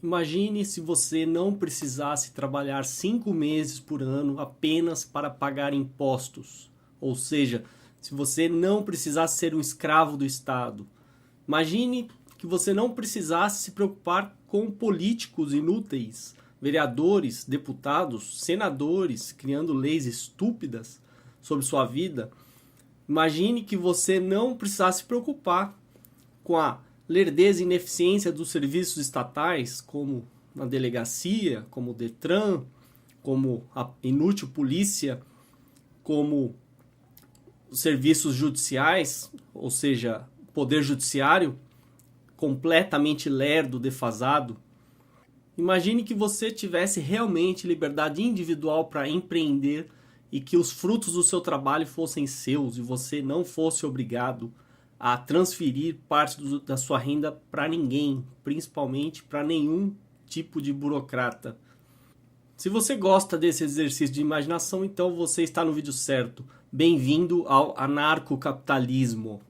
Imagine se você não precisasse trabalhar 5 meses por ano apenas para pagar impostos. Ou seja, se você não precisasse ser um escravo do Estado. Imagine que você não precisasse se preocupar com políticos inúteis, vereadores, deputados, senadores, criando leis estúpidas sobre sua vida. Imagine que você não precisasse se preocupar com a lerdeza e ineficiência dos serviços estatais, como na delegacia, como o Detran, como a inútil polícia, como os serviços judiciais, ou seja, o poder judiciário, completamente lerdo, defasado. Imagine que você tivesse realmente liberdade individual para empreender e que os frutos do seu trabalho fossem seus e você não fosse obrigado a transferir parte da sua renda para ninguém, principalmente para nenhum tipo de burocrata. Se você gosta desse exercício de imaginação, então você está no vídeo certo. Bem-vindo ao anarcocapitalismo.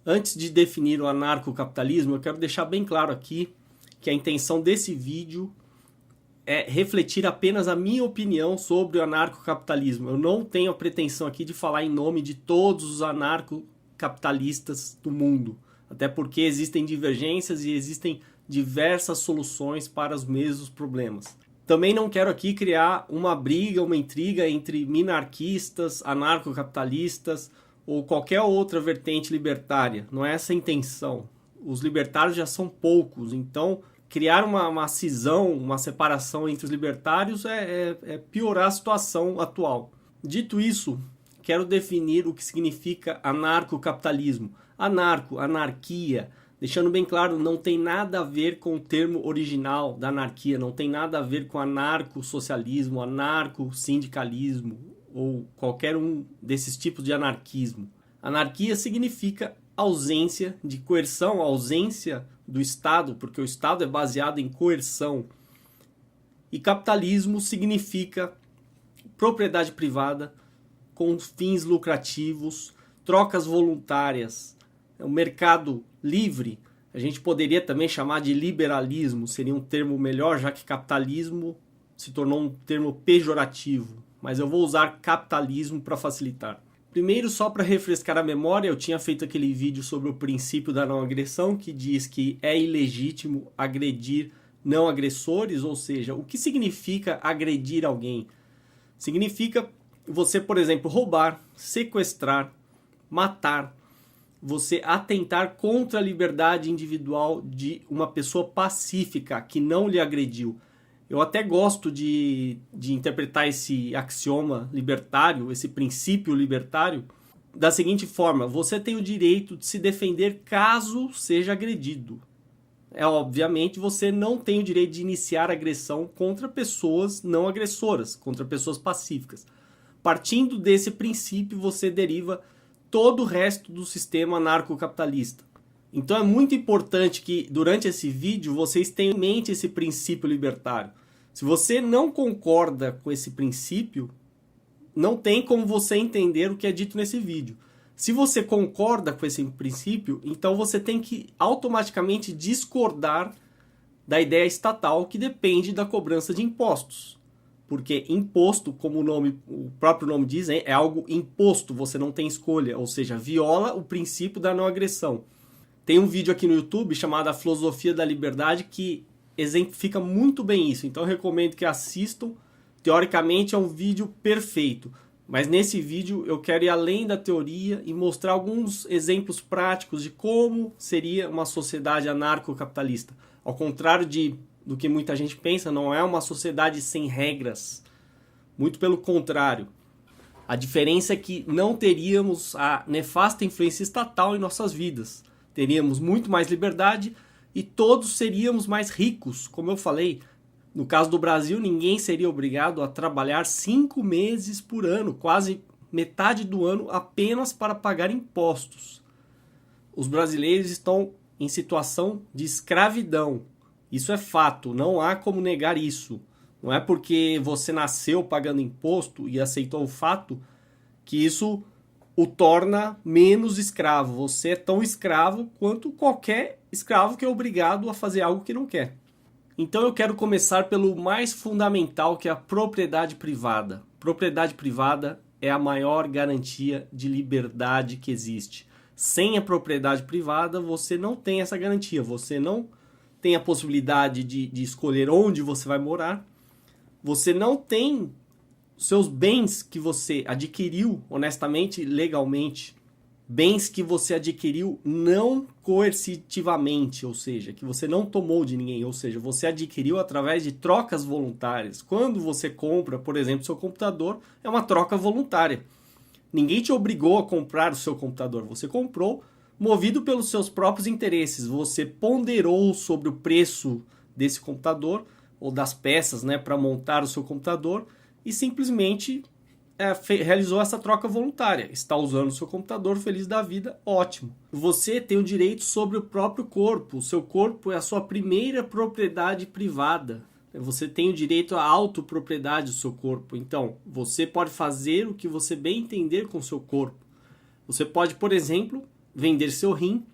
Antes de definir o anarcocapitalismo, eu quero deixar bem claro aqui que a intenção desse vídeo é refletir apenas a minha opinião sobre o anarcocapitalismo. Eu não tenho a pretensão aqui de falar em nome de todos os anarcocapitalistas do mundo, até porque existem divergências e existem diversas soluções para os mesmos problemas. Também não quero aqui criar uma briga, uma intriga entre minarquistas, anarcocapitalistas ou qualquer outra vertente libertária. Não é essa a intenção. Os libertários já são poucos, então criar uma cisão, uma separação entre os libertários é piorar a situação atual. Dito isso, quero definir o que significa anarcocapitalismo. Anarco, anarquia, deixando bem claro, não tem nada a ver com o termo original da anarquia, não tem nada a ver com anarcossocialismo, anarcossindicalismo ou qualquer um desses tipos de anarquismo. Anarquia significa ausência de coerção, ausência do Estado, porque o Estado é baseado em coerção. E capitalismo significa propriedade privada com fins lucrativos, trocas voluntárias, o mercado livre. A gente poderia também chamar de liberalismo, seria um termo melhor, já que capitalismo se tornou um termo pejorativo. Mas eu vou usar capitalismo para facilitar. Primeiro, só para refrescar a memória, eu tinha feito aquele vídeo sobre o princípio da não agressão, que diz que é ilegítimo agredir não agressores, ou seja, o que significa agredir alguém? Significa você, por exemplo, roubar, sequestrar, matar, você atentar contra a liberdade individual de uma pessoa pacífica que não lhe agrediu. Eu até gosto de interpretar esse axioma libertário, esse princípio libertário, da seguinte forma: você tem o direito de se defender caso seja agredido. Obviamente, você não tem o direito de iniciar agressão contra pessoas não agressoras, contra pessoas pacíficas. Partindo desse princípio, você deriva todo o resto do sistema anarcocapitalista. Então é muito importante que durante esse vídeo vocês tenham em mente esse princípio libertário. Se você não concorda com esse princípio, não tem como você entender o que é dito nesse vídeo. Se você concorda com esse princípio, então você tem que automaticamente discordar da ideia estatal que depende da cobrança de impostos. Porque imposto, como o próprio nome diz, é algo imposto, você não tem escolha, ou seja, viola o princípio da não agressão. Tem um vídeo aqui no YouTube chamado A Filosofia da Liberdade que exemplifica muito bem isso, então eu recomendo que assistam. Teoricamente é um vídeo perfeito, mas nesse vídeo eu quero ir além da teoria e mostrar alguns exemplos práticos de como seria uma sociedade anarcocapitalista. Ao contrário do que muita gente pensa, não é uma sociedade sem regras, muito pelo contrário. A diferença é que não teríamos a nefasta influência estatal em nossas vidas. Teríamos muito mais liberdade e todos seríamos mais ricos. Como eu falei, no caso do Brasil, ninguém seria obrigado a trabalhar 5 meses por ano, quase metade do ano, apenas para pagar impostos. Os brasileiros estão em situação de escravidão. Isso é fato, não há como negar isso. Não é porque você nasceu pagando imposto e aceitou o fato que isso o torna menos escravo. Você é tão escravo quanto qualquer escravo que é obrigado a fazer algo que não quer. Então eu quero começar pelo mais fundamental, que é a propriedade privada. Propriedade privada é a maior garantia de liberdade que existe. Sem a propriedade privada, você não tem essa garantia. Você não tem a possibilidade de escolher onde você vai morar. Você não tem seus bens que você adquiriu honestamente, legalmente. Bens que você adquiriu não coercitivamente, ou seja, que você não tomou de ninguém, ou seja, você adquiriu através de trocas voluntárias. Quando você compra, por exemplo, seu computador, é uma troca voluntária. Ninguém te obrigou a comprar o seu computador, você comprou movido pelos seus próprios interesses. Você ponderou sobre o preço desse computador ou das peças, né, para montar o seu computador e simplesmente realizou essa troca voluntária. Está usando o seu computador, feliz da vida, ótimo. Você tem o direito sobre o próprio corpo. O seu corpo é a sua primeira propriedade privada. Você tem o direito à autopropriedade do seu corpo. Então, você pode fazer o que você bem entender com o seu corpo. Você pode, por exemplo, vender seu rim,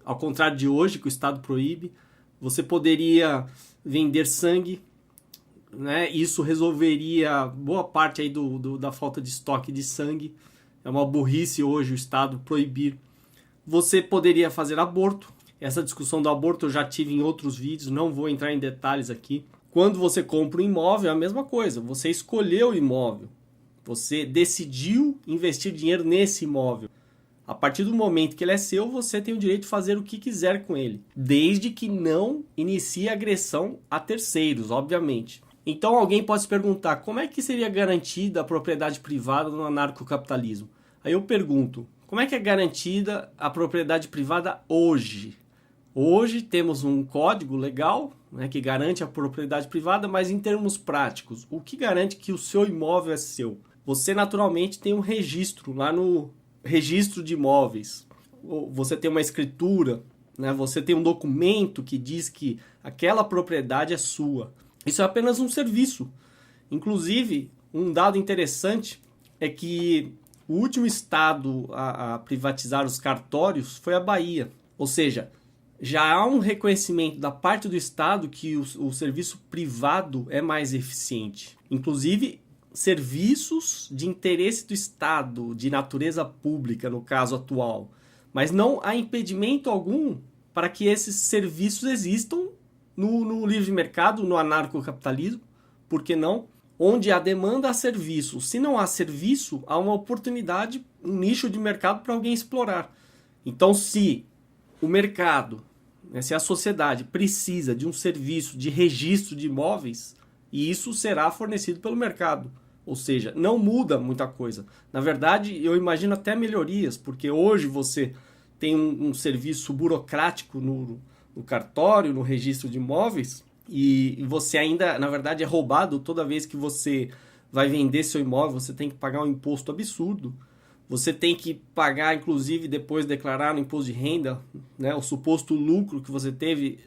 ao contrário de hoje, que o Estado proíbe. Você poderia vender sangue, né? Isso resolveria boa parte aí da falta de estoque de sangue. É uma burrice hoje o Estado proibir. Você poderia fazer aborto. Essa discussão do aborto eu já tive em outros vídeos, não vou entrar em detalhes aqui. Quando você compra um imóvel é a mesma coisa. Você escolheu o imóvel. Você decidiu investir dinheiro nesse imóvel. A partir do momento que ele é seu, você tem o direito de fazer o que quiser com ele. Desde que não inicie agressão a terceiros, obviamente. Então alguém pode se perguntar, como é que seria garantida a propriedade privada no anarcocapitalismo? Aí eu pergunto, como é que é garantida a propriedade privada hoje? Hoje temos um código legal, né, que garante a propriedade privada, mas em termos práticos, o que garante que o seu imóvel é seu? Você naturalmente tem um registro lá no registro de imóveis. Você tem uma escritura, né, você tem um documento que diz que aquela propriedade é sua. Isso é apenas um serviço. Inclusive, um dado interessante é que o último estado a privatizar os cartórios foi a Bahia. Ou seja, já há um reconhecimento da parte do Estado que o serviço privado é mais eficiente. Inclusive, serviços de interesse do Estado, de natureza pública, no caso atual. Mas não há impedimento algum para que esses serviços existam no livre mercado, no anarcocapitalismo, por que não? Onde há demanda, há serviço. Se não há serviço, há uma oportunidade, um nicho de mercado para alguém explorar. Então, se o mercado, né, se a sociedade precisa de um serviço de registro de imóveis, isso será fornecido pelo mercado. Ou seja, não muda muita coisa. Na verdade, eu imagino até melhorias, porque hoje você tem um serviço burocrático no cartório, no registro de imóveis, e você ainda, na verdade, é roubado toda vez que você vai vender seu imóvel, você tem que pagar um imposto absurdo, você tem que pagar, inclusive, depois declarar no imposto de renda, né, o suposto lucro que você teve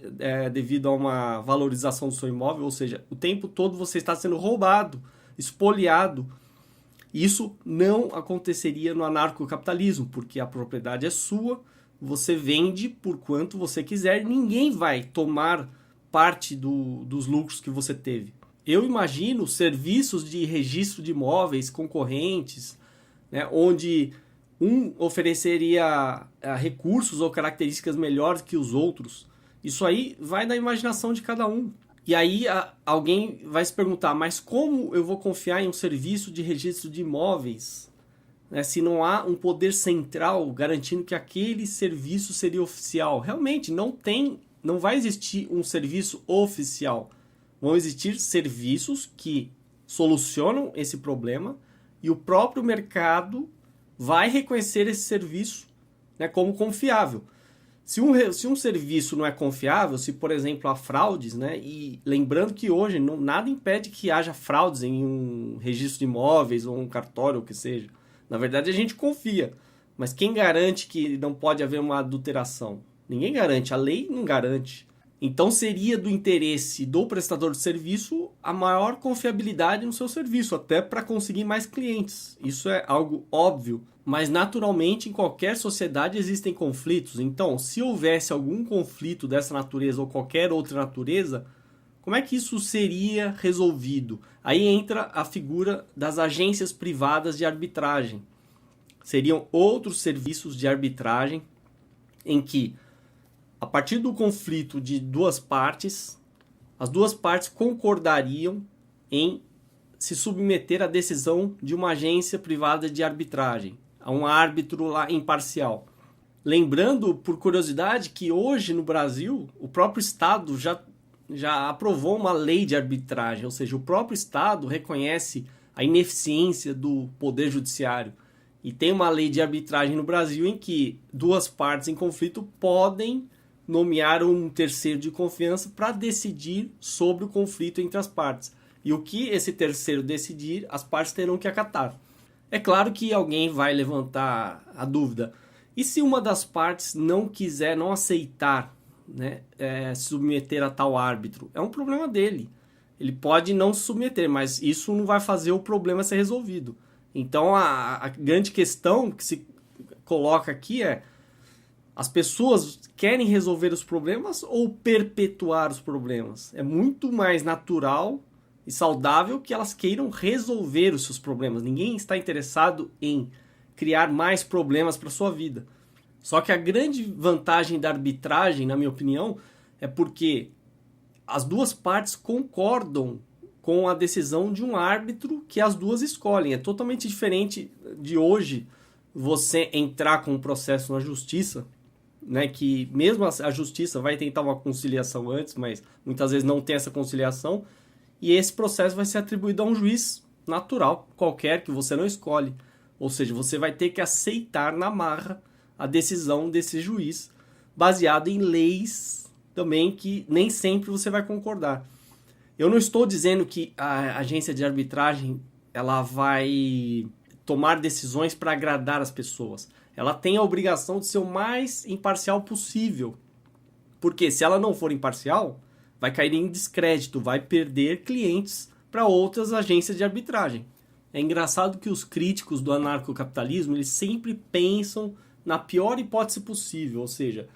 devido a uma valorização do seu imóvel, ou seja, o tempo todo você está sendo roubado, espoliado. Isso não aconteceria no anarcocapitalismo, porque a propriedade é sua, você vende por quanto você quiser, ninguém vai tomar parte dos lucros que você teve. Eu imagino serviços de registro de imóveis concorrentes, né, onde um ofereceria recursos ou características melhores que os outros. Isso aí vai da imaginação de cada um. E aí alguém vai se perguntar, mas como eu vou confiar em um serviço de registro de imóveis, né, se não há um poder central garantindo que aquele serviço seria oficial? Realmente não vai existir um serviço oficial. Vão existir serviços que solucionam esse problema e o próprio mercado vai reconhecer esse serviço, né, como confiável. Se um serviço não é confiável, se, por exemplo, há fraudes, né, e lembrando que hoje nada impede que haja fraudes em um registro de imóveis ou um cartório, ou o que seja. Na verdade, a gente confia. Mas quem garante que não pode haver uma adulteração? Ninguém garante, a lei não garante. Então seria do interesse do prestador de serviço a maior confiabilidade no seu serviço, até para conseguir mais clientes. Isso é algo óbvio, mas naturalmente em qualquer sociedade existem conflitos. Então, se houvesse algum conflito dessa natureza ou qualquer outra natureza, Como é que isso seria resolvido? Aí entra a figura das agências privadas de arbitragem. Seriam outros serviços de arbitragem em que, a partir do conflito de duas partes, as duas partes concordariam em se submeter à decisão de uma agência privada de arbitragem, a um árbitro lá imparcial. Lembrando, por curiosidade, que hoje no Brasil, o próprio Estado já aprovou uma lei de arbitragem, ou seja, o próprio Estado reconhece a ineficiência do Poder Judiciário. E tem uma lei de arbitragem no Brasil em que duas partes em conflito podem nomear um terceiro de confiança para decidir sobre o conflito entre as partes. E o que esse terceiro decidir, as partes terão que acatar. É claro que alguém vai levantar a dúvida. E se uma das partes não quiser, não aceitar, né, se submeter a tal árbitro? É um problema dele. Ele pode não se submeter, mas isso não vai fazer o problema ser resolvido. Então a grande questão que se coloca aqui é: as pessoas querem resolver os problemas ou perpetuar os problemas? É muito mais natural e saudável que elas queiram resolver os seus problemas. Ninguém está interessado em criar mais problemas para a sua vida. Só que a grande vantagem da arbitragem, na minha opinião, é porque as duas partes concordam com a decisão de um árbitro que as duas escolhem. É totalmente diferente de hoje você entrar com um processo na justiça, né, que mesmo a justiça vai tentar uma conciliação antes, mas muitas vezes não tem essa conciliação, e esse processo vai ser atribuído a um juiz natural, qualquer, que você não escolhe. Ou seja, você vai ter que aceitar na marra a decisão desse juiz, baseado em leis também que nem sempre você vai concordar. Eu não estou dizendo que a agência de arbitragem ela vai tomar decisões para agradar as pessoas. Ela tem a obrigação de ser o mais imparcial possível. Porque se ela não for imparcial, vai cair em descrédito, vai perder clientes para outras agências de arbitragem. É engraçado que os críticos do anarcocapitalismo, eles sempre pensam na pior hipótese possível, ou seja,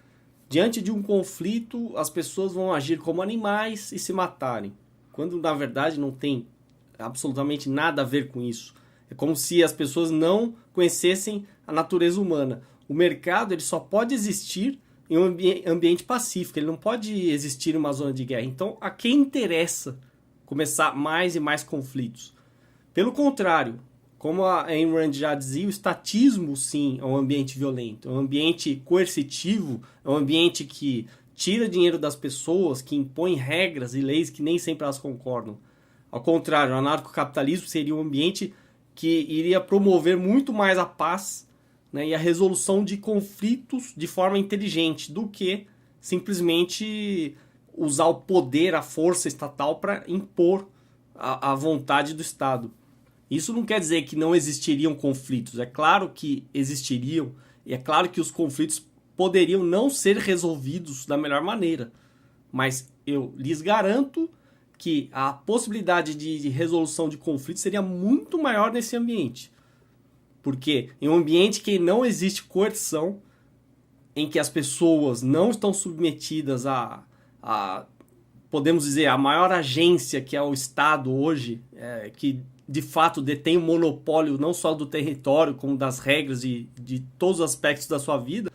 diante de um conflito, as pessoas vão agir como animais e se matarem, quando na verdade não tem absolutamente nada a ver com isso. É como se as pessoas não conhecessem a natureza humana. O mercado ele só pode existir em um ambiente pacífico, ele não pode existir em uma zona de guerra. Então, a quem interessa começar mais e mais conflitos? Pelo contrário, como a Ayn Rand já dizia, o estatismo, sim, é um ambiente violento, é um ambiente coercitivo, é um ambiente que tira dinheiro das pessoas, que impõe regras e leis que nem sempre elas concordam. Ao contrário, o anarcocapitalismo seria um ambiente que iria promover muito mais a paz, né, e a resolução de conflitos de forma inteligente do que simplesmente usar o poder, a força estatal para impor a vontade do Estado. Isso não quer dizer que não existiriam conflitos. É claro que existiriam e é claro que os conflitos poderiam não ser resolvidos da melhor maneira. Mas eu lhes garanto que a possibilidade de resolução de conflitos seria muito maior nesse ambiente. Porque em um ambiente que não existe coerção, em que as pessoas não estão submetidas a podemos dizer, a maior agência que é o Estado hoje, que de fato detém o monopólio não só do território, como das regras e de todos os aspectos da sua vida,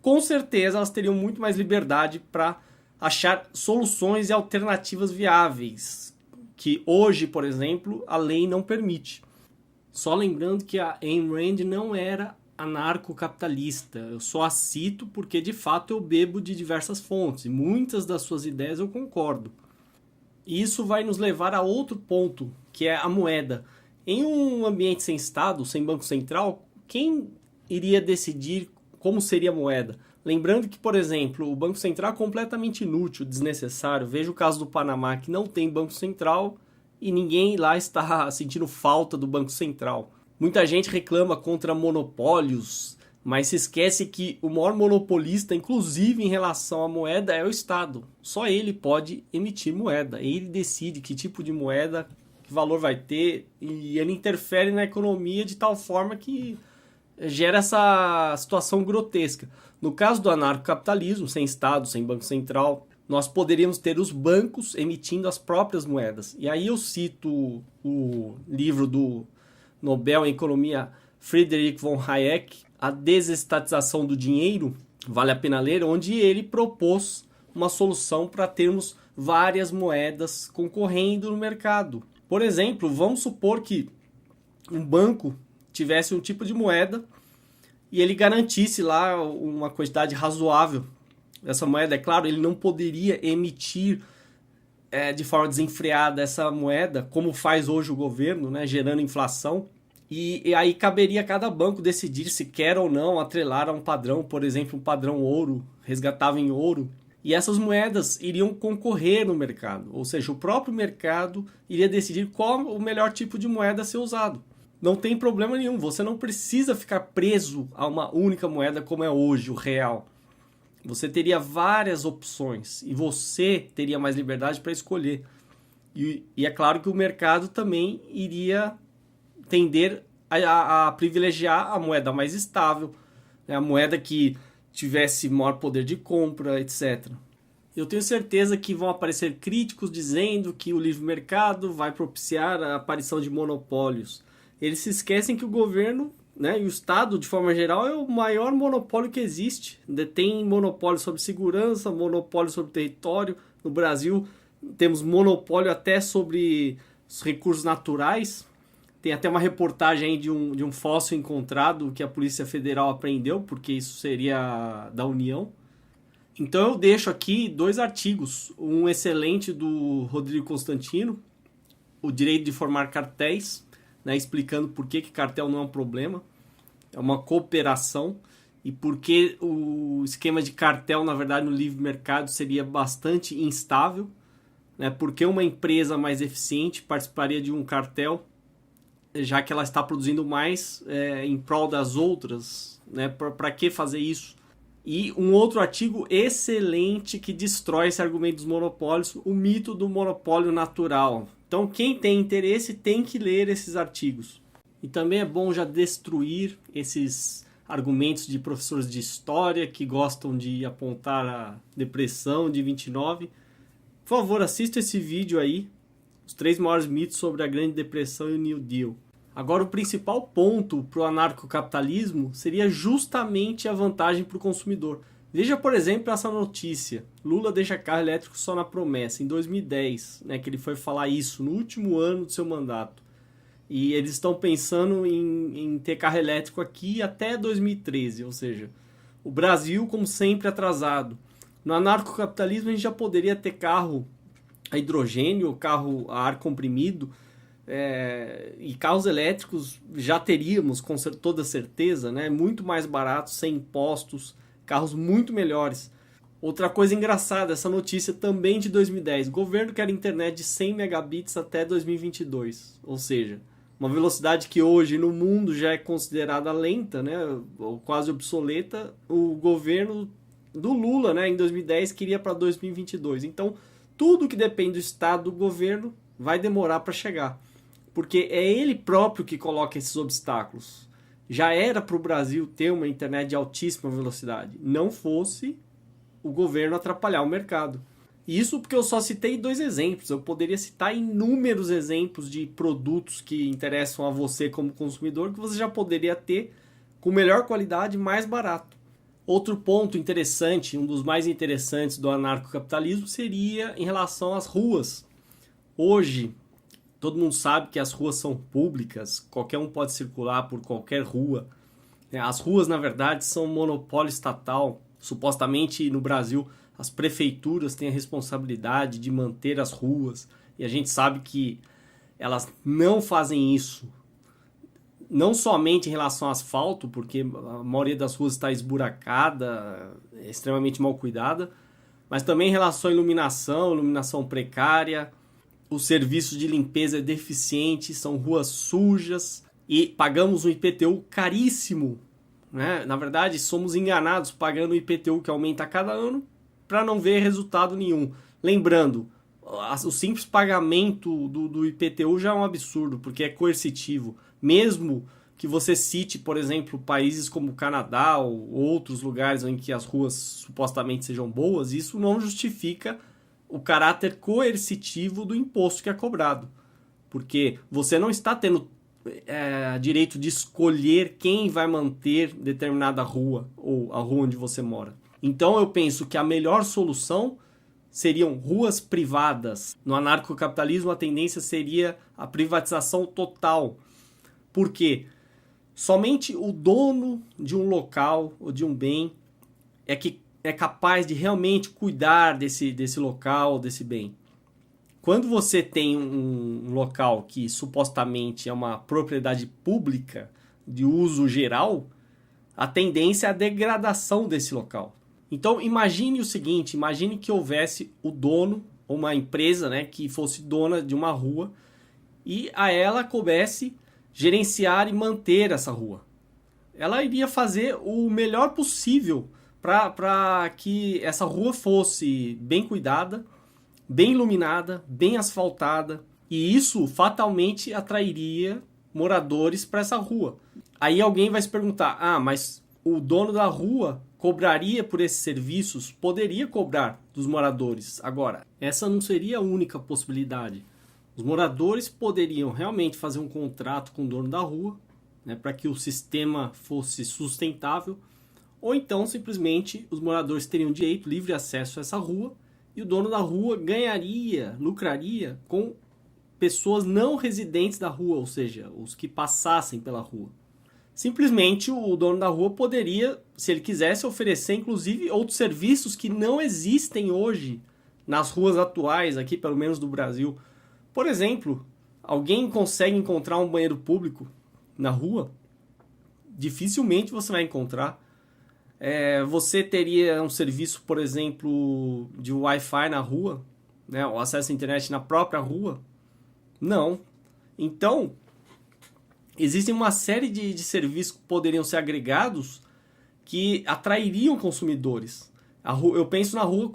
com certeza elas teriam muito mais liberdade para achar soluções e alternativas viáveis, que hoje, por exemplo, a lei não permite. Só lembrando que a Ayn Rand não era anarcocapitalista. Eu só a cito porque, de fato, eu bebo de diversas fontes e muitas das suas ideias eu concordo. E isso vai nos levar a outro ponto, que é a moeda. Em um ambiente sem Estado, sem Banco Central, quem iria decidir como seria a moeda? Lembrando que, por exemplo, o Banco Central é completamente inútil, desnecessário. Veja o caso do Panamá, que não tem Banco Central e ninguém lá está sentindo falta do Banco Central. Muita gente reclama contra monopólios, mas se esquece que o maior monopolista, inclusive em relação à moeda, é o Estado. Só ele pode emitir moeda. Ele decide que tipo de moeda, que valor vai ter, e ele interfere na economia de tal forma que gera essa situação grotesca. No caso do anarcocapitalismo, sem Estado, sem Banco Central, nós poderíamos ter os bancos emitindo as próprias moedas. E aí eu cito o livro do Nobel em Economia Friedrich von Hayek, A Desestatização do Dinheiro, vale a pena ler, onde ele propôs uma solução para termos várias moedas concorrendo no mercado. Por exemplo, vamos supor que um banco tivesse um tipo de moeda e ele garantisse lá uma quantidade razoável dessa moeda. É claro, ele não poderia emitir de forma desenfreada essa moeda, como faz hoje o governo, né, gerando inflação. E aí caberia a cada banco decidir se quer ou não atrelar a um padrão, por exemplo, um padrão ouro, resgatável em ouro. E essas moedas iriam concorrer no mercado, ou seja, o próprio mercado iria decidir qual o melhor tipo de moeda a ser usado. Não tem problema nenhum, você não precisa ficar preso a uma única moeda como é hoje, o real. Você teria várias opções e você teria mais liberdade para escolher. E é claro que o mercado também iria tender a privilegiar a moeda mais estável, né? A moeda que tivesse maior poder de compra, etc. Eu tenho certeza que vão aparecer críticos dizendo que o livre mercado vai propiciar a aparição de monopólios. Eles se esquecem que o governo, né, e o Estado, de forma geral, é o maior monopólio que existe. Detém monopólio sobre segurança, monopólio sobre território. No Brasil, temos monopólio até sobre os recursos naturais. Tem até uma reportagem aí de um fóssil encontrado que a Polícia Federal apreendeu, porque isso seria da União. Então eu deixo aqui 2 artigos. Um excelente do Rodrigo Constantino, O Direito de Formar Cartéis, né, explicando por que cartel não é um problema. É uma cooperação. E por que o esquema de cartel, na verdade, no livre mercado seria bastante instável. Né, porque uma empresa mais eficiente participaria de um cartel, já que ela está produzindo mais em prol das outras, né? Para que fazer isso? E um outro artigo excelente que destrói esse argumento dos monopólios, o mito do monopólio natural. Então, quem tem interesse tem que ler esses artigos. E também é bom já destruir esses argumentos de professores de história que gostam de apontar a depressão de 29. Por favor, assista esse vídeo aí, os 3 maiores mitos sobre a Grande Depressão e o New Deal. Agora, o principal ponto para o anarcocapitalismo seria justamente a vantagem para o consumidor. Veja, por exemplo, essa notícia. Lula deixa carro elétrico só na promessa, em 2010, né, que ele foi falar isso, no último ano do seu mandato. E eles estão pensando em ter carro elétrico aqui até 2013, ou seja, o Brasil, como sempre, atrasado. No anarcocapitalismo, a gente já poderia ter carro a hidrogênio, carro a ar comprimido, e carros elétricos já teríamos com toda certeza, né? Muito mais baratos, sem impostos, carros muito melhores. Outra coisa engraçada, essa notícia também de 2010, o governo quer internet de 100 megabits até 2022, ou seja, uma velocidade que hoje no mundo já é considerada lenta, né? Ou quase obsoleta. O governo do Lula, né, em 2010 queria para 2022, então tudo que depende do Estado, do governo, vai demorar para chegar. Porque é ele próprio que coloca esses obstáculos. Já era para o Brasil ter uma internet de altíssima velocidade. Não fosse o governo atrapalhar o mercado. Isso porque eu só citei 2 exemplos. Eu poderia citar inúmeros exemplos de produtos que interessam a você como consumidor, que você já poderia ter com melhor qualidade e mais barato. Outro ponto interessante, um dos mais interessantes do anarcocapitalismo, seria em relação às ruas. Hoje, todo mundo sabe que as ruas são públicas, qualquer um pode circular por qualquer rua. As ruas, na verdade, são um monopólio estatal. Supostamente, no Brasil, as prefeituras têm a responsabilidade de manter as ruas. E a gente sabe que elas não fazem isso. Não somente em relação ao asfalto, porque a maioria das ruas está esburacada, extremamente mal cuidada, mas também em relação à iluminação precária, os serviços de limpeza é deficiente, são ruas sujas e pagamos um IPTU caríssimo, né? Na verdade, somos enganados pagando o IPTU que aumenta a cada ano para não ver resultado nenhum. Lembrando, o simples pagamento do IPTU já é um absurdo, porque é coercitivo. Mesmo que você cite, por exemplo, países como o Canadá ou outros lugares em que as ruas supostamente sejam boas, isso não justifica o caráter coercitivo do imposto que é cobrado. Porque você não está tendo direito de escolher quem vai manter determinada rua ou a rua onde você mora. Então eu penso que a melhor solução seriam ruas privadas. No anarcocapitalismo a tendência seria a privatização total. Por quê? Somente o dono de um local ou de um bem é que é capaz de realmente cuidar desse local, desse bem. Quando você tem um local que supostamente é uma propriedade pública de uso geral, a tendência é a degradação desse local. Então imagine o seguinte, imagine que houvesse o dono, ou uma empresa, né, que fosse dona de uma rua e a ela coubesse gerenciar e manter essa rua. Ela iria fazer o melhor possível para que essa rua fosse bem cuidada, bem iluminada, bem asfaltada, e isso fatalmente atrairia moradores para essa rua. Aí alguém vai se perguntar, mas o dono da rua cobraria por esses serviços? Poderia cobrar dos moradores. Agora, essa não seria a única possibilidade. Os moradores poderiam realmente fazer um contrato com o dono da rua, né, para que o sistema fosse sustentável, ou então simplesmente os moradores teriam direito, livre acesso a essa rua, e o dono da rua ganharia, lucraria com pessoas não residentes da rua, ou seja, os que passassem pela rua. Simplesmente o dono da rua poderia, se ele quisesse, oferecer inclusive outros serviços que não existem hoje nas ruas atuais, aqui pelo menos do Brasil. Por exemplo, alguém consegue encontrar um banheiro público na rua? Dificilmente você vai encontrar. Você teria um serviço, por exemplo, de Wi-Fi na rua, né? O acesso à internet na própria rua? Não. Então, existem uma série de serviços que poderiam ser agregados que atrairiam consumidores. Eu penso na rua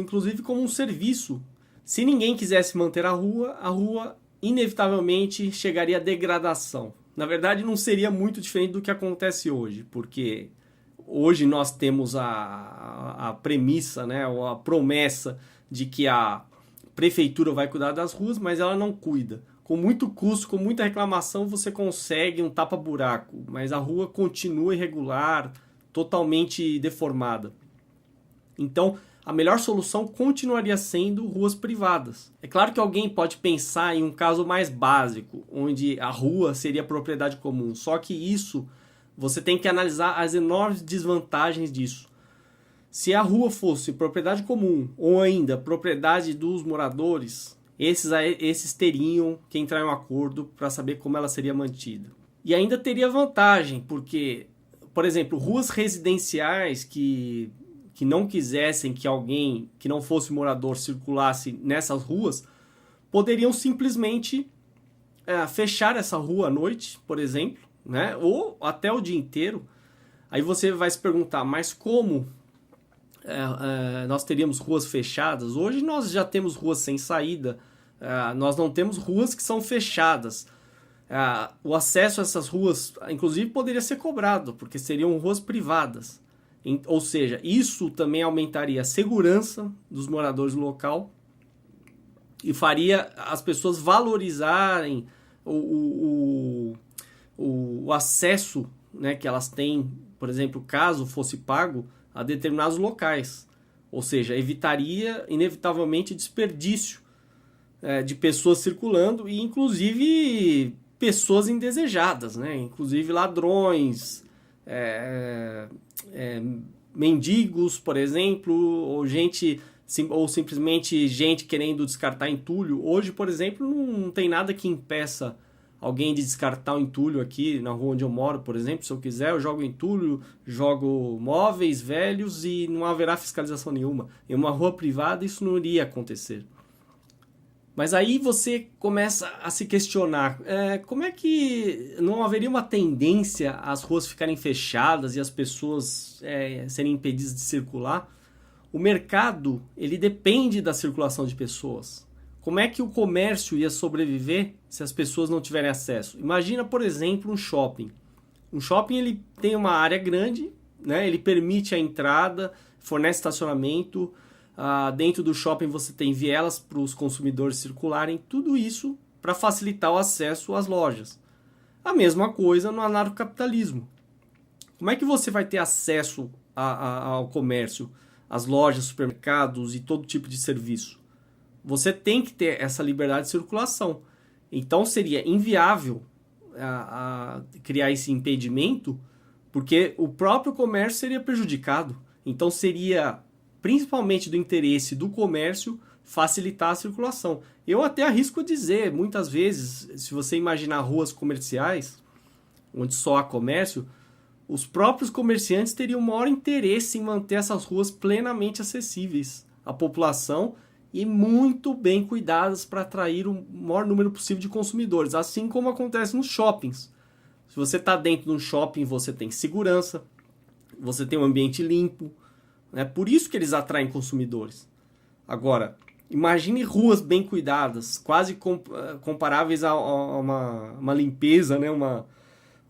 inclusive como um serviço. Se ninguém quisesse manter a rua inevitavelmente chegaria à degradação. Na verdade, não seria muito diferente do que acontece hoje, porque hoje nós temos a premissa, né, ou a promessa de que a prefeitura vai cuidar das ruas, mas ela não cuida. Com muito custo, com muita reclamação, você consegue um tapa-buraco, mas a rua continua irregular, totalmente deformada. Então, a melhor solução continuaria sendo ruas privadas. É claro que alguém pode pensar em um caso mais básico, onde a rua seria propriedade comum, só que isso, você tem que analisar as enormes desvantagens disso. Se a rua fosse propriedade comum, ou ainda propriedade dos moradores, esses teriam que entrar em um acordo para saber como ela seria mantida. E ainda teria vantagem, porque, por exemplo, ruas residenciais que não quisessem que alguém que não fosse morador circulasse nessas ruas, poderiam simplesmente fechar essa rua à noite, por exemplo, né? Ou até o dia inteiro. Aí você vai se perguntar, mas como nós teríamos ruas fechadas? Hoje nós já temos ruas sem saída, nós não temos ruas que são fechadas. O acesso a essas ruas, inclusive, poderia ser cobrado, porque seriam ruas privadas. Ou seja, isso também aumentaria a segurança dos moradores do local e faria as pessoas valorizarem o acesso, né, que elas têm, por exemplo, caso fosse pago, a determinados locais. Ou seja, evitaria inevitavelmente desperdício de pessoas circulando e inclusive pessoas indesejadas, né? Inclusive ladrões, mendigos, por exemplo, ou simplesmente gente querendo descartar entulho. Hoje, por exemplo, não tem nada que impeça alguém de descartar o entulho aqui na rua onde eu moro, por exemplo. Se eu quiser, eu jogo entulho, jogo móveis velhos e não haverá fiscalização nenhuma. Em uma rua privada isso não iria acontecer. Mas aí você começa a se questionar, como é que não haveria uma tendência às ruas ficarem fechadas e as pessoas serem impedidas de circular? O mercado, ele depende da circulação de pessoas. Como é que o comércio ia sobreviver se as pessoas não tiverem acesso? Imagina, por exemplo, um shopping. Um shopping ele tem uma área grande, né? Ele permite a entrada, fornece estacionamento. Dentro do shopping você tem vielas para os consumidores circularem. Tudo isso para facilitar o acesso às lojas. A mesma coisa no anarcocapitalismo. Como é que você vai ter acesso ao comércio, às lojas, supermercados e todo tipo de serviço? Você tem que ter essa liberdade de circulação. Então seria inviável criar esse impedimento, porque o próprio comércio seria prejudicado. Então seria principalmente do interesse do comércio facilitar a circulação. Eu até arrisco dizer, muitas vezes, se você imaginar ruas comerciais, onde só há comércio, os próprios comerciantes teriam o maior interesse em manter essas ruas plenamente acessíveis à população e muito bem cuidadas para atrair o maior número possível de consumidores, assim como acontece nos shoppings. Se você está dentro de um shopping, você tem segurança, você tem um ambiente limpo, né? Por isso que eles atraem consumidores. Agora, imagine ruas bem cuidadas, quase comparáveis a uma limpeza, né?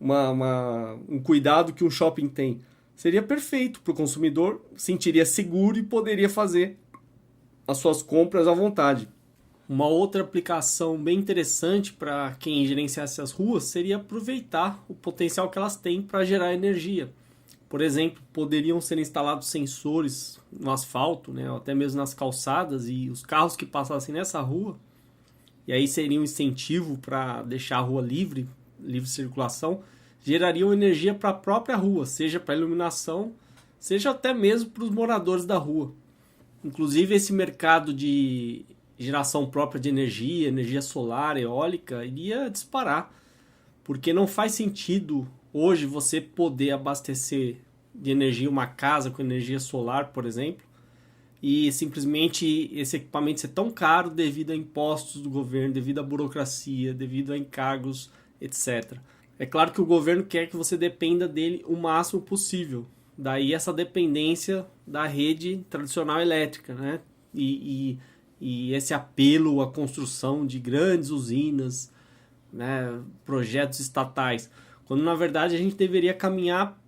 Um cuidado que um shopping tem. Seria perfeito para o consumidor, sentiria seguro e poderia fazer as suas compras à vontade. Uma outra aplicação bem interessante para quem gerenciasse as ruas seria aproveitar o potencial que elas têm para gerar energia. Por exemplo, poderiam ser instalados sensores no asfalto, né, ou até mesmo nas calçadas, e os carros que passassem nessa rua, e aí seria um incentivo para deixar a rua livre circulação, gerariam energia para a própria rua, seja para iluminação, seja até mesmo para os moradores da rua. Inclusive, esse mercado de geração própria de energia solar, eólica, iria disparar. Porque não faz sentido hoje você poder abastecer de energia uma casa com energia solar, por exemplo, e simplesmente esse equipamento ser tão caro devido a impostos do governo, devido à burocracia, devido a encargos, etc. É claro que o governo quer que você dependa dele o máximo possível. Daí essa dependência da rede tradicional elétrica, né? E esse apelo à construção de grandes usinas, né? Projetos estatais, quando na verdade a gente deveria caminhar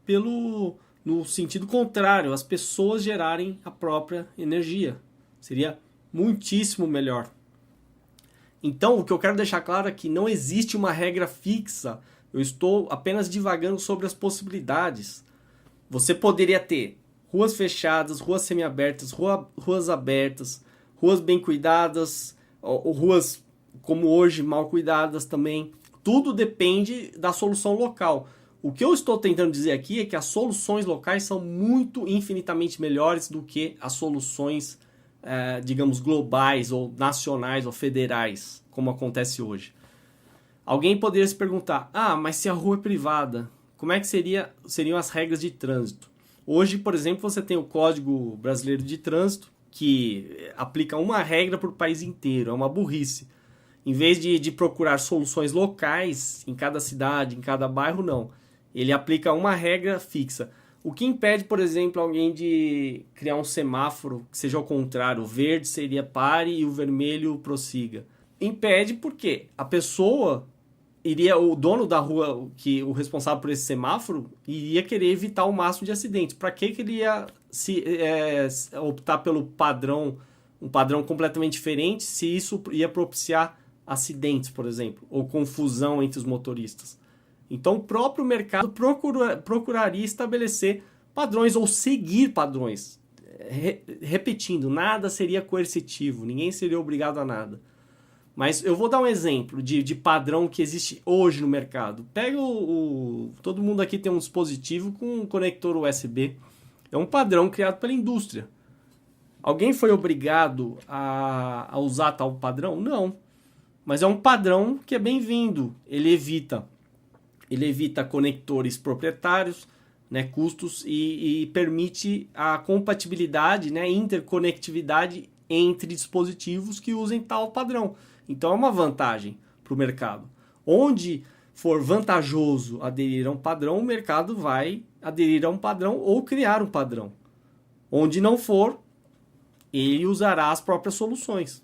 no sentido contrário, as pessoas gerarem a própria energia. Seria muitíssimo melhor. Então, o que eu quero deixar claro é que não existe uma regra fixa. Eu estou apenas divagando sobre as possibilidades. Você poderia ter ruas fechadas, ruas semiabertas, ruas abertas, ruas bem cuidadas, ou ruas como hoje mal cuidadas também. Tudo depende da solução local. O que eu estou tentando dizer aqui é que as soluções locais são muito infinitamente melhores do que as soluções, digamos, globais ou nacionais ou federais, como acontece hoje. Alguém poderia se perguntar, mas se a rua é privada, como é que seriam as regras de trânsito? Hoje, por exemplo, você tem o Código Brasileiro de Trânsito, que aplica uma regra para o país inteiro. É uma burrice. Em vez de procurar soluções locais em cada cidade, em cada bairro, não. Ele aplica uma regra fixa. O que impede, por exemplo, alguém de criar um semáforo que seja ao contrário? O verde seria pare e o vermelho prossiga. Impede porque a pessoa o dono da rua, o responsável por esse semáforo, iria querer evitar o máximo de acidentes. Para que ele ia optar pelo padrão, um padrão completamente diferente, se isso ia propiciar acidentes, por exemplo, ou confusão entre os motoristas? Então, o próprio mercado procuraria estabelecer padrões ou seguir padrões. Repetindo, nada seria coercitivo, ninguém seria obrigado a nada. Mas eu vou dar um exemplo de padrão que existe hoje no mercado. Pega todo mundo aqui tem um dispositivo com um conector USB. É um padrão criado pela indústria. Alguém foi obrigado a usar tal padrão? Não. Mas é um padrão que é bem-vindo. Ele evita conectores proprietários, né, custos, e permite a compatibilidade, né, interconectividade entre dispositivos que usem tal padrão. Então é uma vantagem para o mercado. Onde for vantajoso aderir a um padrão, o mercado vai aderir a um padrão ou criar um padrão. Onde não for, ele usará as próprias soluções.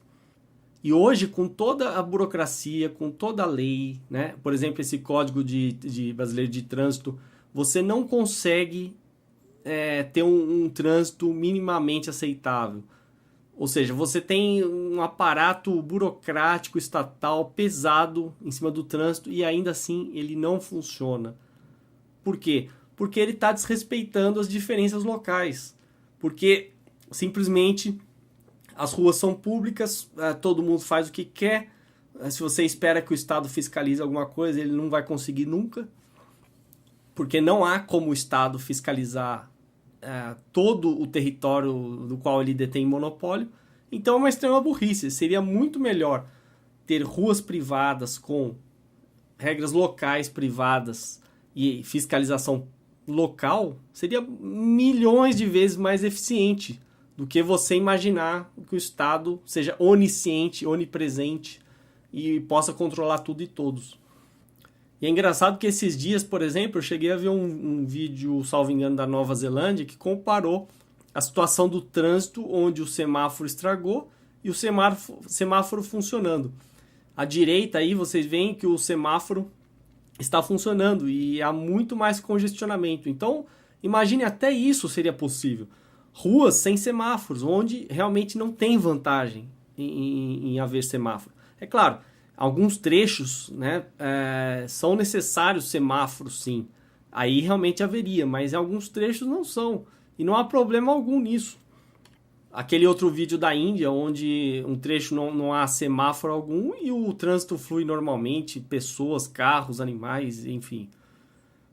E hoje, com toda a burocracia, com toda a lei, né? Por exemplo, esse Código de Brasileiro de Trânsito, você não consegue ter um trânsito minimamente aceitável. Ou seja, você tem um aparato burocrático estatal pesado em cima do trânsito e ainda assim ele não funciona. Por quê? Porque ele está desrespeitando as diferenças locais. Porque simplesmente as ruas são públicas, todo mundo faz o que quer. Se você espera que o Estado fiscalize alguma coisa, ele não vai conseguir nunca. Porque não há como o Estado fiscalizar todo o território do qual ele detém monopólio. Então é uma extrema burrice. Seria muito melhor ter ruas privadas com regras locais privadas e fiscalização local. Seria milhões de vezes mais eficiente do que você imaginar que o Estado seja onisciente, onipresente e possa controlar tudo e todos. E é engraçado que esses dias, por exemplo, eu cheguei a ver um vídeo, salvo engano, da Nova Zelândia, que comparou a situação do trânsito, onde o semáforo estragou e o semáforo funcionando. À direita aí vocês veem que o semáforo está funcionando e há muito mais congestionamento. Então, imagine, até isso seria possível. Ruas sem semáforos, onde realmente não tem vantagem em haver semáforo. É claro, alguns trechos, né, são necessários semáforos, sim. Aí realmente haveria, mas em alguns trechos não são. E não há problema algum nisso. Aquele outro vídeo da Índia, onde um trecho não há semáforo algum e o trânsito flui normalmente, pessoas, carros, animais, enfim.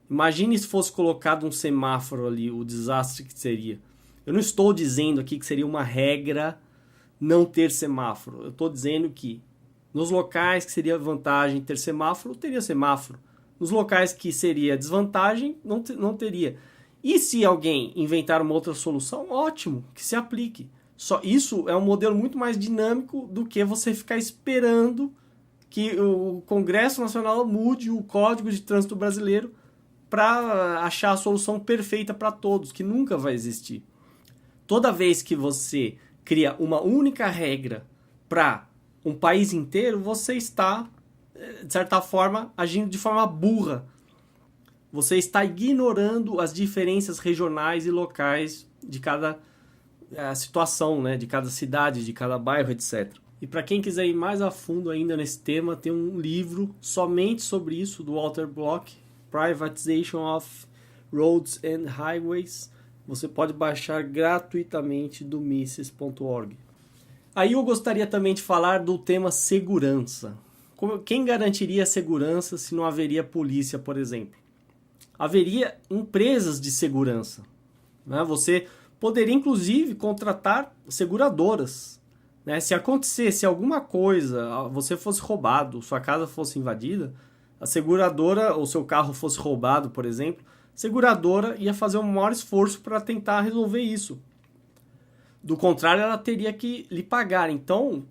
Imagine se fosse colocado um semáforo ali, o desastre que seria. Eu não estou dizendo aqui que seria uma regra não ter semáforo. Eu estou dizendo que nos locais que seria vantagem ter semáforo, teria semáforo. Nos locais que seria desvantagem, não teria. E se alguém inventar uma outra solução, ótimo, que se aplique. Só isso é um modelo muito mais dinâmico do que você ficar esperando que o Congresso Nacional mude o Código de Trânsito Brasileiro para achar a solução perfeita para todos, que nunca vai existir. Toda vez que você cria uma única regra para um país inteiro, você está, de certa forma, agindo de forma burra. Você está ignorando as diferenças regionais e locais de cada situação, né? De cada cidade, de cada bairro, etc. E para quem quiser ir mais a fundo ainda nesse tema, tem um livro somente sobre isso, do Walter Block, Privatization of Roads and Highways. Você pode baixar gratuitamente do Mises.org. Aí eu gostaria também de falar do tema segurança. Quem garantiria a segurança se não haveria polícia, por exemplo? Haveria empresas de segurança, né? Você poderia, inclusive, contratar seguradoras, né? Se acontecesse alguma coisa, você fosse roubado, sua casa fosse invadida, a seguradora, ou seu carro fosse roubado, por exemplo, a seguradora ia fazer um maior esforço para tentar resolver isso. Do contrário, ela teria que lhe pagar. Então,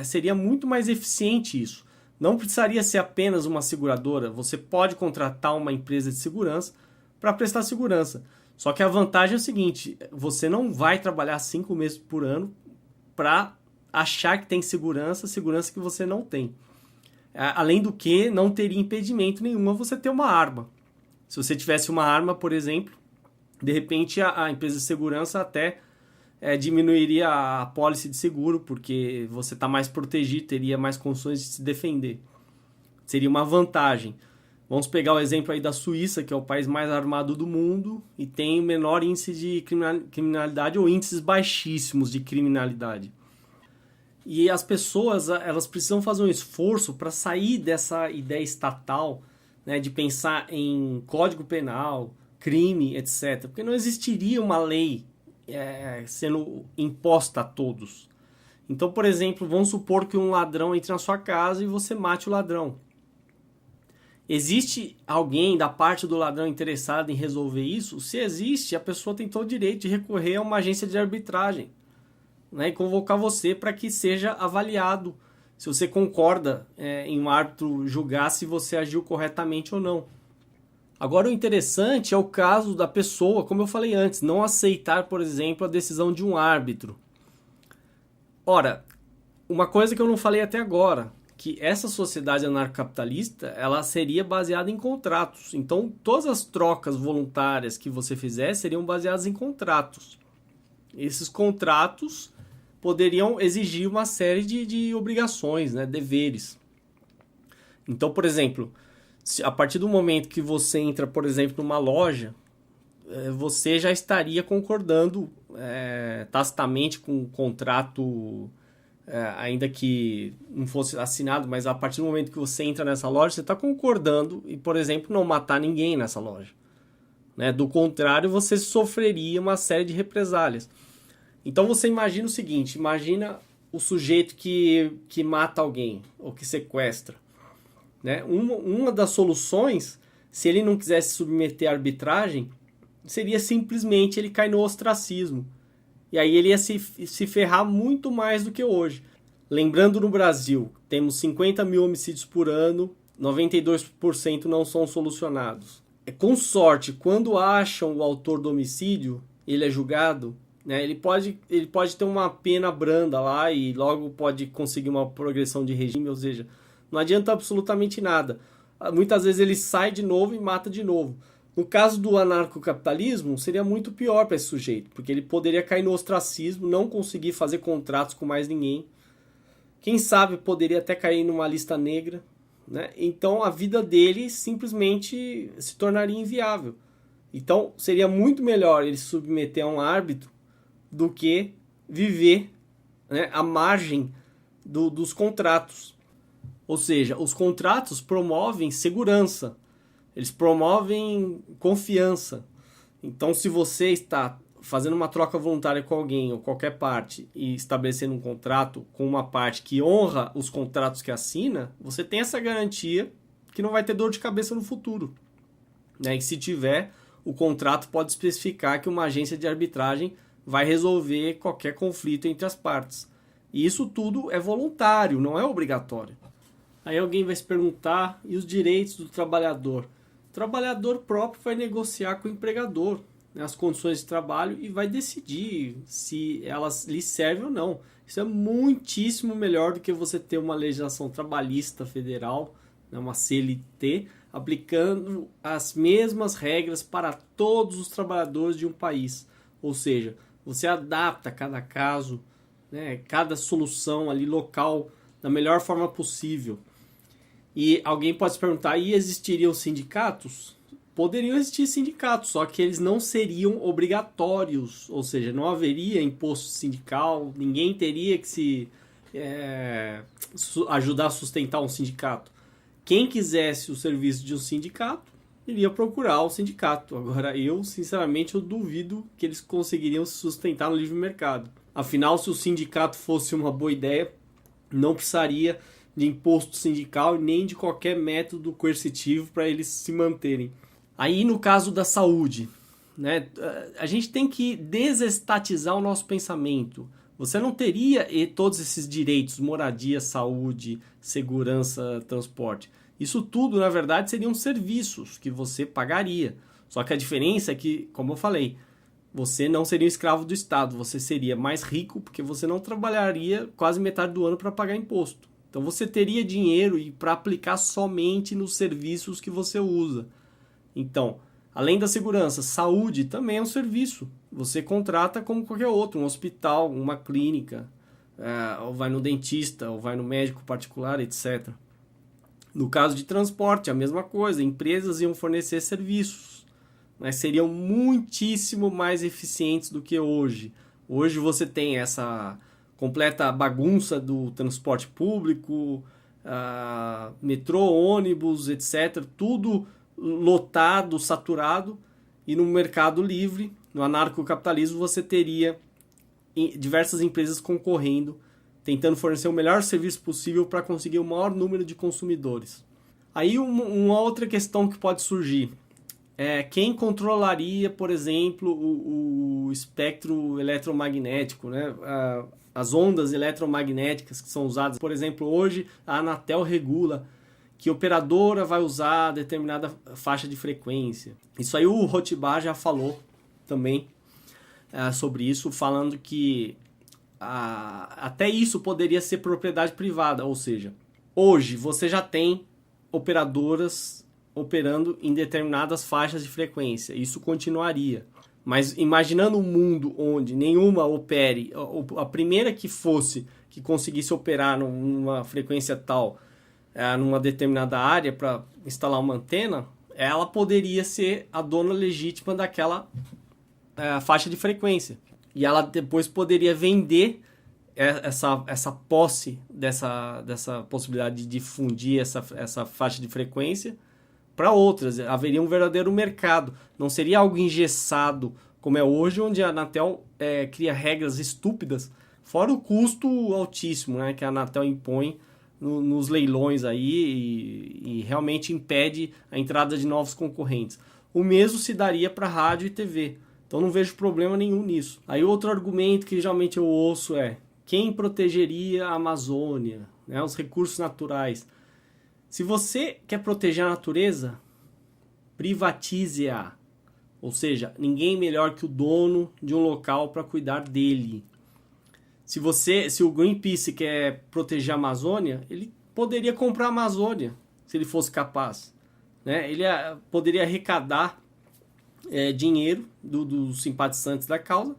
seria muito mais eficiente isso. Não precisaria ser apenas uma seguradora. Você pode contratar uma empresa de segurança para prestar segurança. Só que a vantagem é o seguinte: você não vai trabalhar 5 meses por ano para achar que tem segurança que você não tem. Além do que, não teria impedimento nenhum a você ter uma arma. Se você tivesse uma arma, por exemplo, de repente a empresa de segurança até diminuiria a apólice de seguro, porque você está mais protegido, teria mais condições de se defender. Seria uma vantagem. Vamos pegar o exemplo aí da Suíça, que é o país mais armado do mundo e tem o menor índice de criminalidade ou índices baixíssimos de criminalidade. E as pessoas, elas precisam fazer um esforço para sair dessa ideia estatal, né, de pensar em código penal, crime, etc. Porque não existiria uma lei sendo imposta a todos. Então, por exemplo, vamos supor que um ladrão entre na sua casa e você mate o ladrão. Existe alguém da parte do ladrão interessado em resolver isso? Se existe, a pessoa tem todo o direito de recorrer a uma agência de arbitragem, né, e convocar você para que seja avaliado se você concorda em um árbitro julgar se você agiu corretamente ou não. Agora, o interessante é o caso da pessoa, como eu falei antes, não aceitar, por exemplo, a decisão de um árbitro. Ora, Uma coisa que eu não falei até agora, que essa sociedade anarcocapitalista, ela seria baseada em contratos. Então, todas as trocas voluntárias que você fizer seriam baseadas em contratos. Esses contratos poderiam exigir uma série de obrigações, né, deveres. Então, por exemplo, a partir do momento que você entra, por exemplo, numa loja, você já estaria concordando tacitamente com o contrato, ainda que não fosse assinado, mas a partir do momento que você entra nessa loja, você está concordando e, por exemplo, não matar ninguém nessa loja. Né? Do contrário, você sofreria uma série de represálias. Então você imagina o seguinte, imagina o sujeito que mata alguém ou que sequestra. Né? Uma das soluções, se ele não quisesse submeter à arbitragem, seria simplesmente ele cair no ostracismo. E aí ele ia se ferrar muito mais do que hoje. Lembrando, no Brasil, temos 50 mil homicídios por ano, 92% não são solucionados. Com sorte, quando acham o autor do homicídio, ele é julgado, né? Ele pode ter uma pena branda lá e logo pode conseguir uma progressão de regime, ou seja, não adianta absolutamente nada. Muitas vezes ele sai de novo e mata de novo. No caso do anarcocapitalismo, seria muito pior para esse sujeito, porque ele poderia cair no ostracismo, não conseguir fazer contratos com mais ninguém. Quem sabe poderia até cair numa lista negra, né? Então a vida dele simplesmente se tornaria inviável. Então seria muito melhor ele se submeter a um árbitro do que viver, né, à margem dos contratos. Ou seja, os contratos promovem segurança. Eles promovem confiança. Então, se você está fazendo uma troca voluntária com alguém ou qualquer parte e estabelecendo um contrato com uma parte que honra os contratos que assina, você tem essa garantia que não vai ter dor de cabeça no futuro. Né? E se tiver, o contrato pode especificar que uma agência de arbitragem vai resolver qualquer conflito entre as partes. E isso tudo é voluntário, não é obrigatório. Aí alguém vai se perguntar, e os direitos do trabalhador? O trabalhador próprio vai negociar com o empregador, né, as condições de trabalho e vai decidir se elas lhe servem ou não. Isso é muitíssimo melhor do que você ter uma legislação trabalhista federal, né, uma CLT, aplicando as mesmas regras para todos os trabalhadores de um país. Ou seja, você adapta cada caso, né, cada solução ali local da melhor forma possível. E alguém pode se perguntar, e existiriam sindicatos? Poderiam existir sindicatos, só que eles não seriam obrigatórios, ou seja, não haveria imposto sindical, ninguém teria que se ajudar a sustentar um sindicato. Quem quisesse o serviço de um sindicato, iria procurar o sindicato. Agora, sinceramente, eu duvido que eles conseguiriam se sustentar no livre mercado. Afinal, se o sindicato fosse uma boa ideia, não precisaria de imposto sindical nem de qualquer método coercitivo para eles se manterem. Aí no caso da saúde, né, a gente tem que desestatizar o nosso pensamento. Você não teria todos esses direitos, moradia, saúde, segurança, transporte. Isso tudo, na verdade, seriam serviços que você pagaria. Só que a diferença é que, como eu falei, você não seria um escravo do Estado, você seria mais rico porque você não trabalharia quase metade do ano para pagar imposto. Então você teria dinheiro para aplicar somente nos serviços que você usa. Então, além da segurança, saúde também é um serviço. Você contrata como qualquer outro, um hospital, uma clínica, ou vai no dentista, ou vai no médico particular, etc. No caso de transporte, a mesma coisa. Empresas iam fornecer serviços, mas seriam muitíssimo mais eficientes do que hoje. Hoje você tem essa completa bagunça do transporte público, metrô, ônibus, etc. Tudo lotado, saturado, e no mercado livre, no anarcocapitalismo, você teria diversas empresas concorrendo, tentando fornecer o melhor serviço possível para conseguir o maior número de consumidores. Aí uma outra questão que pode surgir é quem controlaria, por exemplo, o espectro eletromagnético, né? As ondas eletromagnéticas que são usadas. Por exemplo, hoje a Anatel regula que operadora vai usar determinada faixa de frequência. Isso aí o Rothbard já falou também sobre isso, falando que até isso poderia ser propriedade privada, ou seja, hoje você já tem operadoras operando em determinadas faixas de frequência, isso continuaria. Mas imaginando um mundo onde nenhuma opere, a primeira que conseguisse operar numa frequência tal, numa determinada área para instalar uma antena, ela poderia ser a dona legítima daquela faixa de frequência. E ela depois poderia vender essa posse dessa possibilidade de difundir essa faixa de frequência para outras. Haveria um verdadeiro mercado. Não seria algo engessado como é hoje, onde a Anatel cria regras estúpidas, fora o custo altíssimo, né, que a Anatel impõe nos leilões aí e realmente impede a entrada de novos concorrentes. O mesmo se daria para rádio e TV. Então não vejo problema nenhum nisso. Aí outro argumento que geralmente eu ouço é: quem protegeria a Amazônia, né, os recursos naturais? Se você quer proteger a natureza, privatize-a. Ou seja, ninguém melhor que o dono de um local para cuidar dele. Se o Greenpeace quer proteger a Amazônia, ele poderia comprar a Amazônia, se ele fosse capaz, né? Ele poderia arrecadar dinheiro dos simpatizantes da causa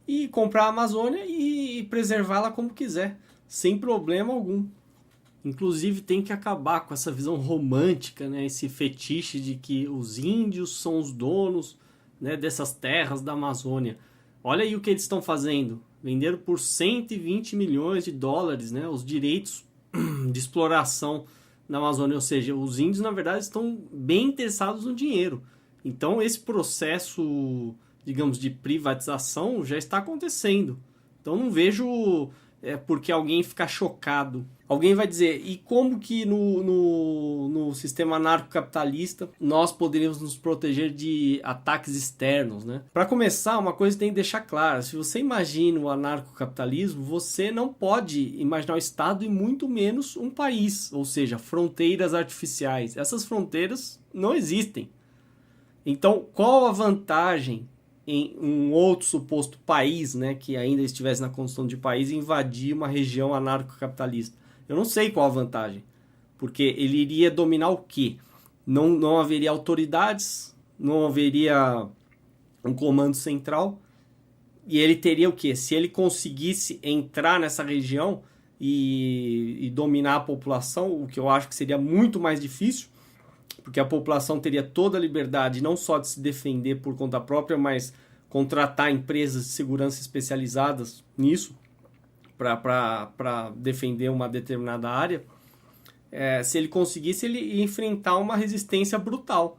e comprar a Amazônia e preservá-la como quiser, sem problema algum. Inclusive tem que acabar com essa visão romântica, né? Esse fetiche de que os índios são os donos, né, dessas terras da Amazônia. Olha aí o que eles estão fazendo. Venderam por 120 milhões de dólares, né, os direitos de exploração na Amazônia. Ou seja, os índios, na verdade, estão bem interessados no dinheiro. Então, esse processo, digamos, de privatização já está acontecendo. Então, não vejo porque alguém ficar chocado. Alguém vai dizer, e como que no sistema anarcocapitalista nós poderíamos nos proteger de ataques externos, né? Para começar, uma coisa tem que deixar clara: se você imagina o anarcocapitalismo, você não pode imaginar o Estado e muito menos um país, ou seja, fronteiras artificiais. Essas fronteiras não existem. Então, qual a vantagem em um outro suposto país, né, que ainda estivesse na condição de país, invadir uma região anarcocapitalista? Eu não sei qual a vantagem, porque ele iria dominar o quê? Não haveria autoridades, não haveria um comando central, e ele teria o quê? Se ele conseguisse entrar nessa região e dominar a população, o que eu acho que seria muito mais difícil, porque a população teria toda a liberdade não só de se defender por conta própria, mas contratar empresas de segurança especializadas nisso, para defender uma determinada área. Se ele conseguisse, ele ia enfrentar uma resistência brutal.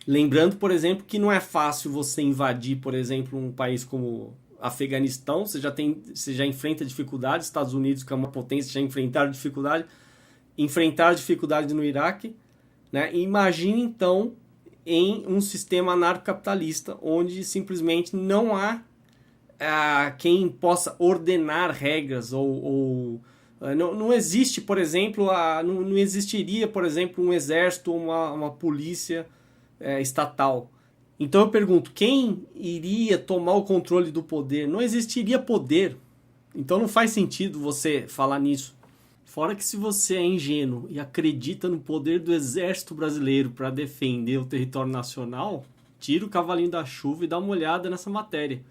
Lembrando, por exemplo, que não é fácil você invadir, por exemplo, um país como Afeganistão. Você já enfrenta dificuldades. Estados Unidos, que é uma potência, já enfrentaram dificuldade no Iraque, né? Imagine, então, em um sistema anarcocapitalista, onde simplesmente não há quem possa ordenar regras não existe, por exemplo, não existiria, por exemplo, um exército ou uma polícia estatal. Então eu pergunto, quem iria tomar o controle do poder? Não existiria poder. Então não faz sentido você falar nisso. Fora que se você é ingênuo e acredita no poder do exército brasileiro para defender o território nacional, tira o cavalinho da chuva e dá uma olhada nessa matéria.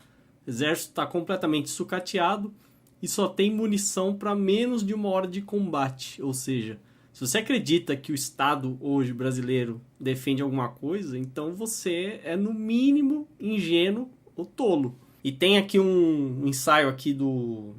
O exército está completamente sucateado e só tem munição para menos de 1 hora de combate. Ou seja, se você acredita que o Estado hoje brasileiro defende alguma coisa, então você é no mínimo ingênuo ou tolo. E tem aqui um ensaio aqui do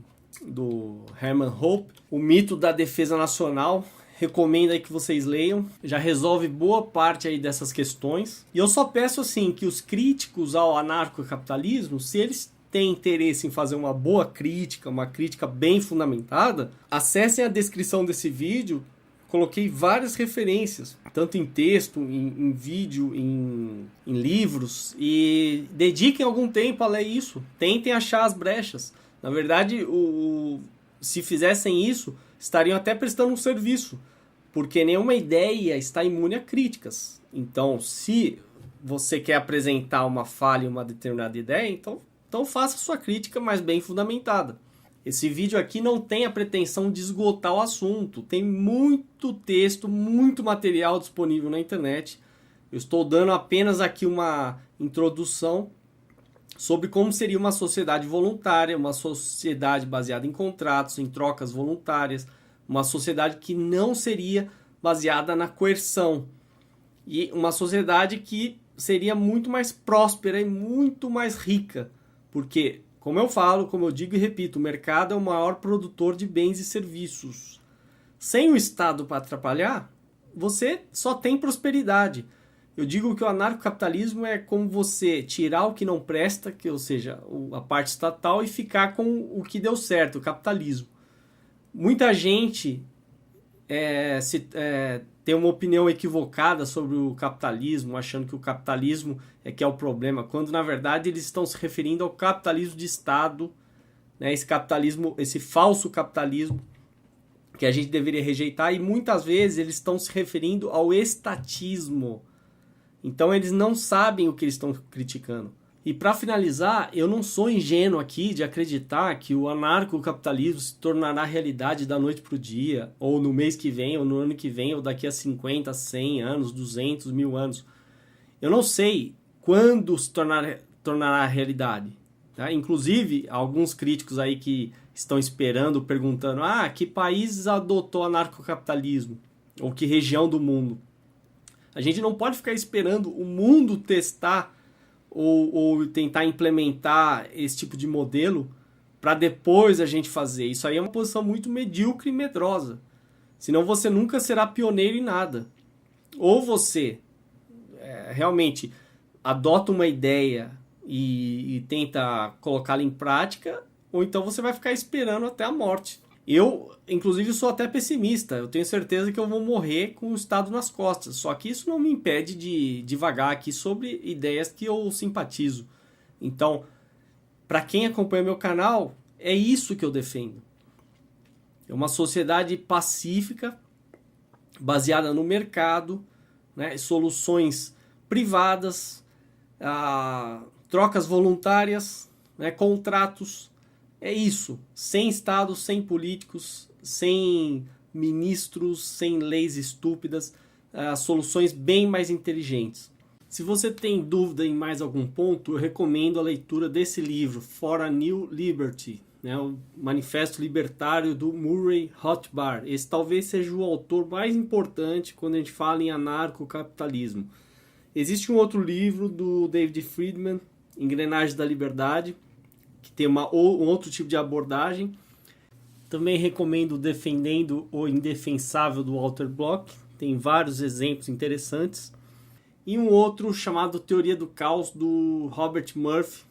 Herman Hoppe, O Mito da Defesa Nacional. Recomendo aí que vocês leiam. Já resolve boa parte aí dessas questões. E eu só peço assim que os críticos ao anarcocapitalismo, se eles têm interesse em fazer uma boa crítica, uma crítica bem fundamentada, acessem a descrição desse vídeo. Coloquei várias referências, tanto em texto, em vídeo, em livros, e dediquem algum tempo a ler isso. Tentem achar as brechas. Na verdade, se fizessem isso, estariam até prestando um serviço, porque nenhuma ideia está imune a críticas. Então, se você quer apresentar uma falha em uma determinada ideia, então faça sua crítica, mas bem fundamentada. Esse vídeo aqui não tem a pretensão de esgotar o assunto. Tem muito texto, muito material disponível na internet. Eu estou dando apenas aqui uma introdução sobre como seria uma sociedade voluntária, uma sociedade baseada em contratos, em trocas voluntárias, uma sociedade que não seria baseada na coerção e uma sociedade que seria muito mais próspera e muito mais rica, porque, como eu falo, como eu digo e repito, o mercado é o maior produtor de bens e serviços. Sem o Estado para atrapalhar, você só tem prosperidade. Eu digo que o anarcocapitalismo é como você tirar o que não presta, ou seja, a parte estatal, e ficar com o que deu certo, o capitalismo. Muita gente tem uma opinião equivocada sobre o capitalismo, achando que o capitalismo é que é o problema, quando na verdade eles estão se referindo ao capitalismo de Estado, né? Esse capitalismo, esse falso capitalismo que a gente deveria rejeitar, e muitas vezes eles estão se referindo ao estatismo. Então eles não sabem o que eles estão criticando. E para finalizar, eu não sou ingênuo aqui de acreditar que o anarcocapitalismo se tornará realidade da noite para o dia, ou no mês que vem, ou no ano que vem, ou daqui a 50, 100 anos, 200, 1000 anos. Eu não sei quando se tornará realidade. Tá? Inclusive, alguns críticos aí que estão esperando, perguntando, que país adotou anarcocapitalismo? Ou que região do mundo? A gente não pode ficar esperando o mundo testar ou tentar implementar esse tipo de modelo para depois a gente fazer. Isso aí é uma posição muito medíocre e medrosa. Senão você nunca será pioneiro em nada. Ou você realmente adota uma ideia e tenta colocá-la em prática, ou então você vai ficar esperando até a morte. Eu, inclusive, sou até pessimista. Eu tenho certeza que eu vou morrer com o Estado nas costas. Só que isso não me impede de divagar aqui sobre ideias que eu simpatizo. Então, para quem acompanha meu canal, é isso que eu defendo. É uma sociedade pacífica, baseada no mercado, né? Soluções privadas, trocas voluntárias, né? Contratos. É isso, sem Estado, sem políticos, sem ministros, sem leis estúpidas, soluções bem mais inteligentes. Se você tem dúvida em mais algum ponto, eu recomendo a leitura desse livro, For a New Liberty, né, o Manifesto Libertário do Murray Rothbard. Esse talvez seja o autor mais importante quando a gente fala em anarcocapitalismo. Existe um outro livro do David Friedman, Engrenagens da Liberdade, que tem um outro tipo de abordagem. Também recomendo Defendendo o Indefensável, do Walter Block. Tem vários exemplos interessantes. E um outro chamado Teoria do Caos, do Robert Murphy,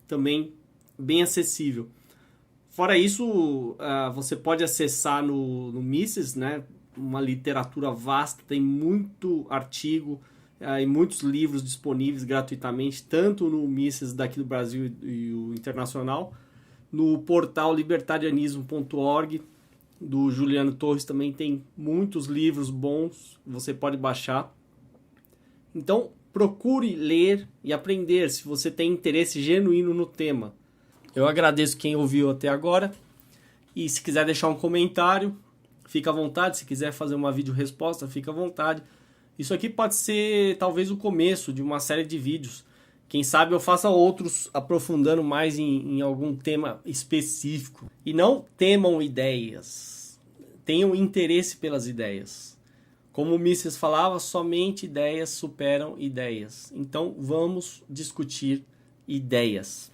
também bem acessível. Fora isso, você pode acessar no Mises, né? Uma literatura vasta, tem muito artigo e muitos livros disponíveis gratuitamente, tanto no Mises daqui do Brasil e o internacional. No portal libertarianismo.org, do Juliano Torres, também tem muitos livros bons, você pode baixar. Então, procure ler e aprender se você tem interesse genuíno no tema. Eu agradeço quem ouviu até agora. E se quiser deixar um comentário, fica à vontade. Se quiser fazer uma vídeo-resposta, fica à vontade. Isso aqui pode ser talvez o começo de uma série de vídeos. Quem sabe eu faça outros aprofundando mais em algum tema específico. E não temam ideias. Tenham interesse pelas ideias. Como o Mises falava, somente ideias superam ideias. Então vamos discutir ideias.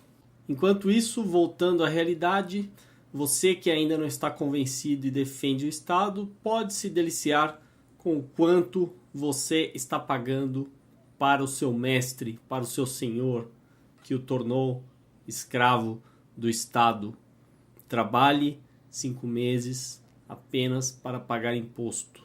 Enquanto isso, voltando à realidade, você que ainda não está convencido e defende o Estado, pode se deliciar com o quanto você está pagando para o seu mestre, para o seu senhor, que o tornou escravo do Estado. Trabalhe 5 meses apenas para pagar imposto.